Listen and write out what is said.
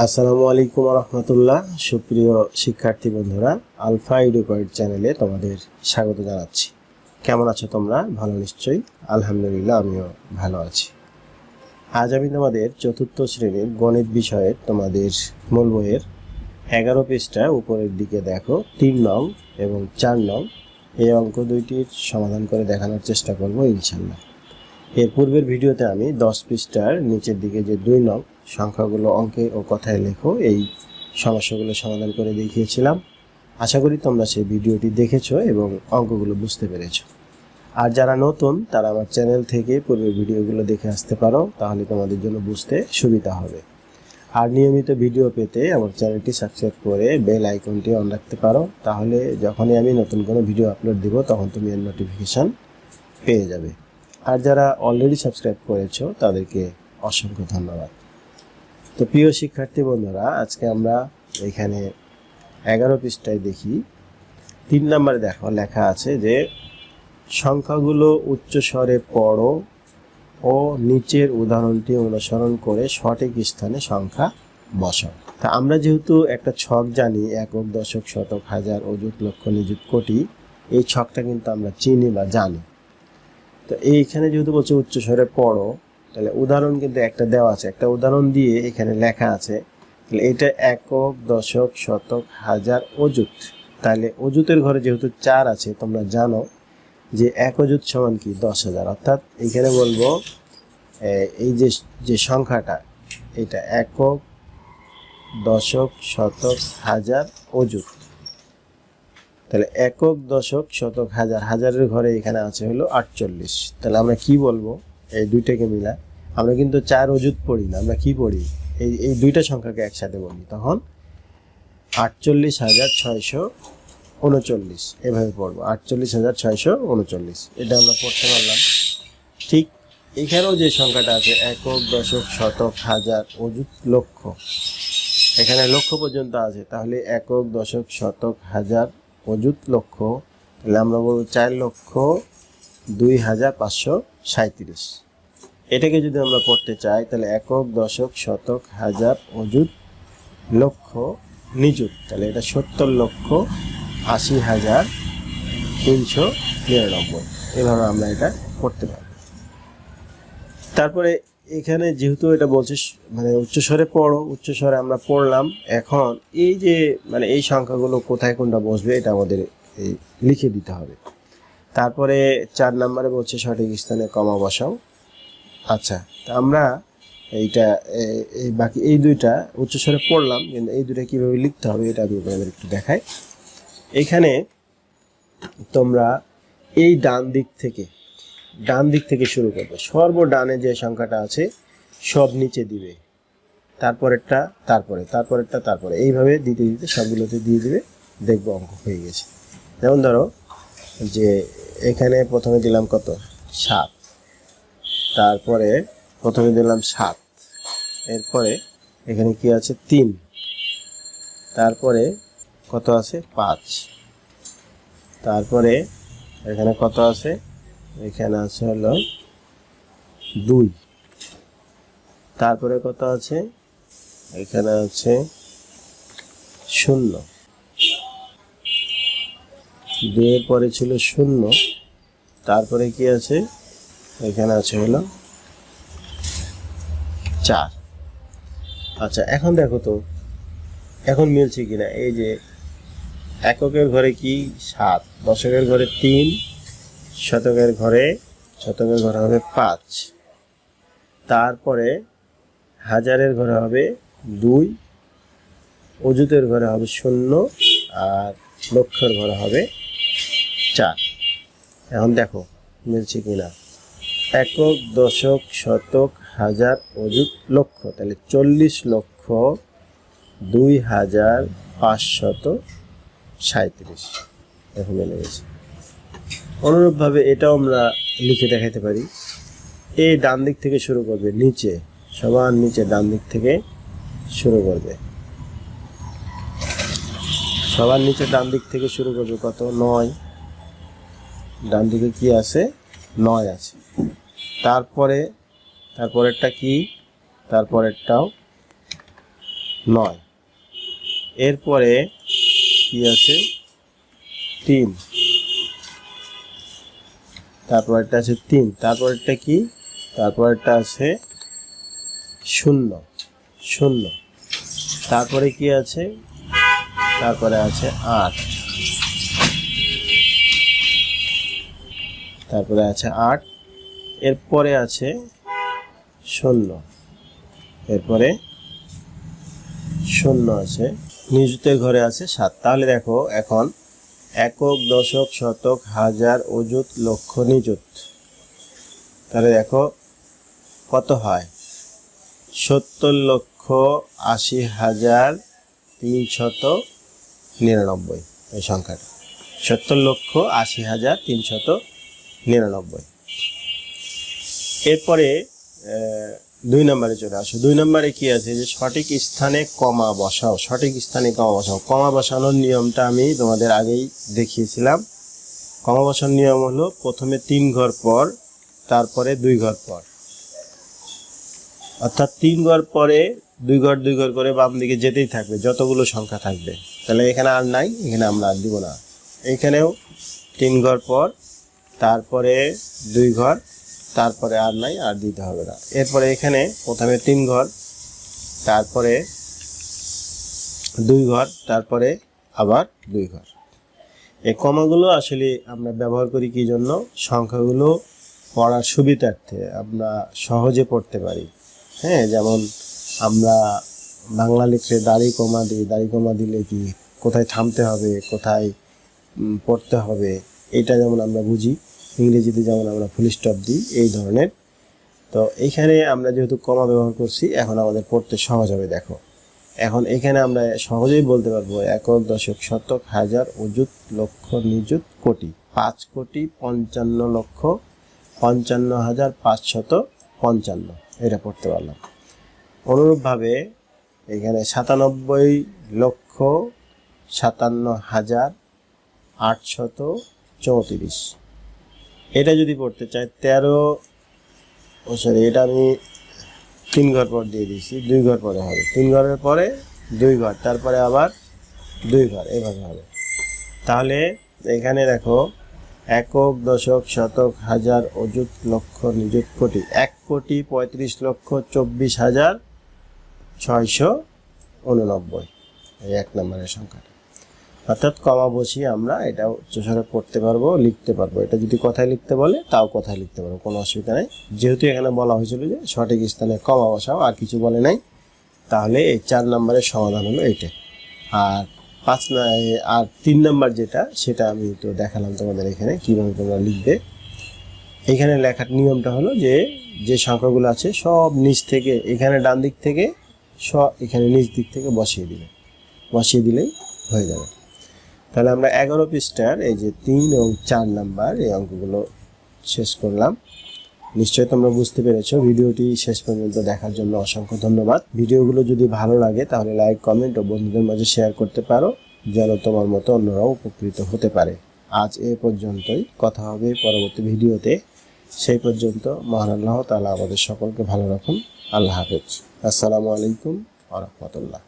আসসালামু আলাইকুম রহমতুল্লাহ। সুপ্রিয় শিক্ষার্থী বন্ধুরা, আলফা এডুকেট চ্যানেলে তোমাদের স্বাগত জানাচ্ছি। কেমন আছো তোমরা? ভালো নিশ্চয়ই। আলহামদুলিল্লাহ, আমিও ভালো আছি। আজ আমি তোমাদের চতুর্থ শ্রেণীর গণিত বিষয়ের তোমাদের মূল বইয়ের 11 পৃষ্ঠা উপরের দিকে দেখো 3 নং এবং 4 নং এই অঙ্ক দুইটির সমাধান করে দেখানোর চেষ্টা করব ইনশাআল্লাহ। এর পূর্বের ভিডিওতে আমি 10 পৃষ্ঠার নিচের দিকে যে 2 নং সংখ্যাগুলো অঙ্কে ও কথায় লেখো এই সমস্যাগুলো সমাধান করে দেখিয়েছিলাম। আশা করি তোমরা সেই ভিডিওটি দেখেছো এবং অঙ্কগুলো বুঝতে পেরেছো। আর যারা নতুন তারা আমার চ্যানেল থেকে পূর্বের ভিডিওগুলো দেখে আসতে পারো, তাহলে তোমাদের জন্য বুঝতে সুবিধা হবে। আর নিয়মিত ভিডিও পেতে আমার চ্যানেলটি সাবস্ক্রাইব করে বেল আইকনটি অন রাখতে পারো, তাহলে যখনই আমি নতুন কোনো ভিডিও আপলোড দিব তখন তুমি এর নোটিফিকেশান পেয়ে যাবে। আর যারা অলরেডি সাবস্ক্রাইব করেছো তাদেরকে অসংখ্য ধন্যবাদ। তো প্রিয় শিক্ষার্থী বন্ধুরা, আজকে আমরা এখানে 11 পৃষ্ঠায় দেখি 3 নম্বরে দেখো লেখা আছে যে সংখ্যাগুলো উচ্চ স্বরে পড়ো ও নিচের উদাহরণটি অনুসরণ করে সঠিক স্থানে সংখ্যা বসাও। তা আমরা যেহেতু একটা ছক জানি, একক, দশক, শতক, হাজার, অযুত, লক্ষ, নিযুত, কোটি, এই ছকটা কিন্তু আমরা চিনি বা জানি। তো এইখানে যেহেতু বলছে উচ্চ স্বরে পড়ো, তাহলে উদাহরণ কিন্তু একটা দেওয়া আছে, একটা উদাহরণ দিয়ে এখানে লেখা আছে। তাহলে এটা একক, দশক, শতক, হাজার, অযুত। তাহলে অযুতের ঘরে যেহেতু 4 আছে, তোমরা জানো যে এক অযুত সমান কি 10,000। অর্থাৎ এখানে বলবো এই যে সংখ্যাটা, এটা একক, দশক, শতক, হাজার, অযুত। তাহলে একক, দশক, শতক, হাজার, হাজারের ঘরে এখানে আছে হলো 48। তাহলে আমরা কি বলবো এই দুইটাকে মিলা? আমরা কিন্তু 4 অযুত পড়ি না, আমরা কি পড়ি? এই দুইটা সংখ্যাকে একসাথে বলি, তখন 48,639 এভাবে পড়বো। 48,639 এটা আমরা পড়তে পারলাম। ঠিক এখানেও যে সংখ্যাটা আছে একক, দশক, শতক, হাজার, অযুত, লক্ষ, এখানে লক্ষ পর্যন্ত আছে। তাহলে একক, দশক, শতক, হাজার, অযুত, লক্ষ, তাহলে আমরা বলবো 4,02,537। এটাকে যদি আমরা পড়তে চাই তাহলে একক, দশক, শতক, হাজার, অযুত, লক্ষ, নিযুত, তাহলে এটা 70,80,399। এভাবে আমরা এটা পড়তে পারি। তারপরে এখানে যেহেতু এটা বলছে মানে উচ্চস্বরে পড়ো, উচ্চস্বরে আমরা পড়লাম। এখন এই যে মানে এই সংখ্যাগুলো কোথায় কোনটা বসবে এটা আমাদের লিখে দিতে হবে। তারপরে 4 নম্বরে বলছে সঠিক স্থানে কমা বসাও। আচ্ছা, তা আমরা এইটা বাকি এই দুইটা উচ্চস্বরে পড়লাম, কিন্তু এই দুইটা কীভাবে লিখতে হবে এটা আমি আপনাদের একটু দেখাই। এখানে তোমরা এই ডান দিক থেকে শুরু করবে। সর্বডানে যে সংখ্যাটা আছে সব নিচে দিবে, তারপরেরটা, তারপরে এইভাবে দিতে দিতে সবগুলোতে দিয়ে দিবে, দেখবো অঙ্ক হয়ে গেছে। যেমন ধরো যে এখানে প্রথমে দিলাম কত 7, তারপরে প্রথমে দিলাম 7, এরপরে এখানে কি আছে 3, তারপরে কত আছে 5, তারপরে এখানে কত আছে, এখানে আছে হলো 2, তারপরে কত আছে, এখানে আছে 0, 2 এর পরে ছিল 0, তারপরে কি আছে, এখানে আছে হলো 4। আচ্ছা, এখন দেখো তো এখন মিলছে কিনা। এই যে এককের ঘরে কি 7, দশকের ঘরে 3, শতকের ঘরে হবে 5, তারপরে হাজারের ঘরে হবে 2, অযুতের ঘরে হবে 0, আর লক্ষের ঘরে হবে 4। এখন দেখো মিলছে কিনা। একক, দশক, শতক, হাজার, অযুত, লক্ষ, তাহলে 40,02,537 এখন মিলে গেছে। অনুরূপভাবে এটাও আমরা লিখে দেখাতে পারি। এই ডান দিক থেকে শুরু করবে, নিচে সবার নিচে ডান দিক থেকে শুরু করবে, সবার নিচে ডান দিক থেকে শুরু করবে কত 9, ডান দিকে কি আছে 9 আছে। তারপরেরটা কি, তারপরেরটাও 9। এরপরে কি আছে 3, তারপরটা আছে 3, তারপরটা কি, তারপরটা আছে 0 0, তারপরে কি আছে, তারপরে আছে 8, তারপরে আছে 8, এরপরে আছে 0, এরপরে 0 আছে, নিযুতের ঘরে আছে 7। তাহলে দেখো এখন একক, দশক, শতক, হাজার, অযুত, লক্ষ, নিযুত। তাহলে দেখো কত হয়, 70,80,399 এই সংখ্যাটা, 70,80,399। এরপরে 2 নম্বরে চলে আসো। 2 নম্বরে কি আছে, যে সঠিক স্থানে কমা বসাও। সঠিক স্থানে কমা বসাও। কমা বসানোর নিয়মটা আমি তোমাদের আগেই দেখিয়েছিলাম। কমা বসানোর নিয়ম হলো প্রথমে 3 ঘর পর, তারপরে 2 ঘর পর, অর্থাৎ 3 ঘর পরে 2 ঘর 2 ঘর করে বাম দিকে যেতেই থাকবে যতগুলো সংখ্যা থাকবে। তাহলে এখানে আর নাই, এখানে আমরা আর দিব না। এইখানেও 3 ঘর পর, তারপরে 2 ঘর, তারপরে আর নাই, আর দিতে হবে না। এরপরে এখানে প্রথমে 3 ঘর, তারপরে 2 ঘর, তারপরে আবার 2 ঘর। এই কমাগুলো আসলে আমরা ব্যবহার করি কি জন্য, সংখ্যাগুলো পড়ার সুবিধার্থে, আমরা সহজে পড়তে পারি। হ্যাঁ, যেমন আমরা বাংলা লিখলে দাড়ি কমা দিই, দাড়ি কমা দিলে কি কোথায় থামতে হবে, কোথায় পড়তে হবে, এটা যেমন আমরা বুঝি। ইংরেজিতে যেমন আমরা ফুল স্টপ দিই, এই ধরনের। তো এইখানে আমরা যেহেতু কমা ব্যবহার করছি, এখন আমাদের পড়তে সহজ হবে। দেখো এখন এখানে আমরা সহজেই বলতে পারবো একক, দশক, শতক, হাজার, অযুত, লক্ষ, নিযুত, কোটি। 5,55,555 এটা পড়তে পারলাম। অনুরূপভাবে এখানে 97,57,834 এটা যদি পড়তে চাই 13, এটা আমি 3 ঘর পর দিয়ে দিয়েছি, 2 ঘর পরে হবে, 3 ঘরের পরে 2 ঘর, তারপরে আবার 2 ঘর, এভাবে হবে। তাহলে এখানে দেখো একক, দশক, শতক, হাজার, অযুত, লক্ষ, নিযুত, কোটি। 1,35,64,689 এই 1 নম্বরের সংখ্যাটা। অর্থাৎ কমা বসিয়ে আমরা এটা উচ্চস্বরে পড়তে পারবো, লিখতে পারবো। এটা যদি কথায় লিখতে বলে তাও কথায় লিখতে পারবো, কোনো অসুবিধা নেই। যেহেতু এখানে বলা হয়েছিল যে সঠিক স্থানে কমা বসাও, আর কিছু বলে নাই, তাহলে এই 4 নম্বরের সমাধান হলো এইটা। আর 3 নম্বর যেটা, সেটা আমি তো দেখালাম তোমাদের এখানে কীভাবে তোমরা লিখবে। এখানে লেখার নিয়মটা হলো যে সংখ্যাগুলো আছে সব নিচ থেকে, এখানে ডান দিক থেকে সব এখানে নিচ দিক থেকে বসিয়ে দিলেই হয়ে যাবে। তাহলে আমরা 11 পৃষ্ঠার এই যে 3 এবং 4 নাম্বার এই অঙ্কগুলো শেষ করলাম। নিশ্চয়ই তোমরা বুঝতে পেরেছো। ভিডিওটি শেষ পর্যন্ত দেখার জন্য অসংখ্য ধন্যবাদ। ভিডিওগুলো যদি ভালো লাগে তাহলে লাইক, কমেন্ট ও বন্ধুদের মাঝে শেয়ার করতে পারো, যেন তোমার মতো অন্যরাও উপকৃত হতে পারে। আজ এ পর্যন্তই, কথা হবে পরবর্তী ভিডিওতে। সেই পর্যন্ত মহান আল্লাহ তাআলা আমাদের সকলকে ভালো রাখুন। আল্লাহ হাফেজ। আসসালামু আলাইকুম ওয়া রাহমাতুল্লাহ।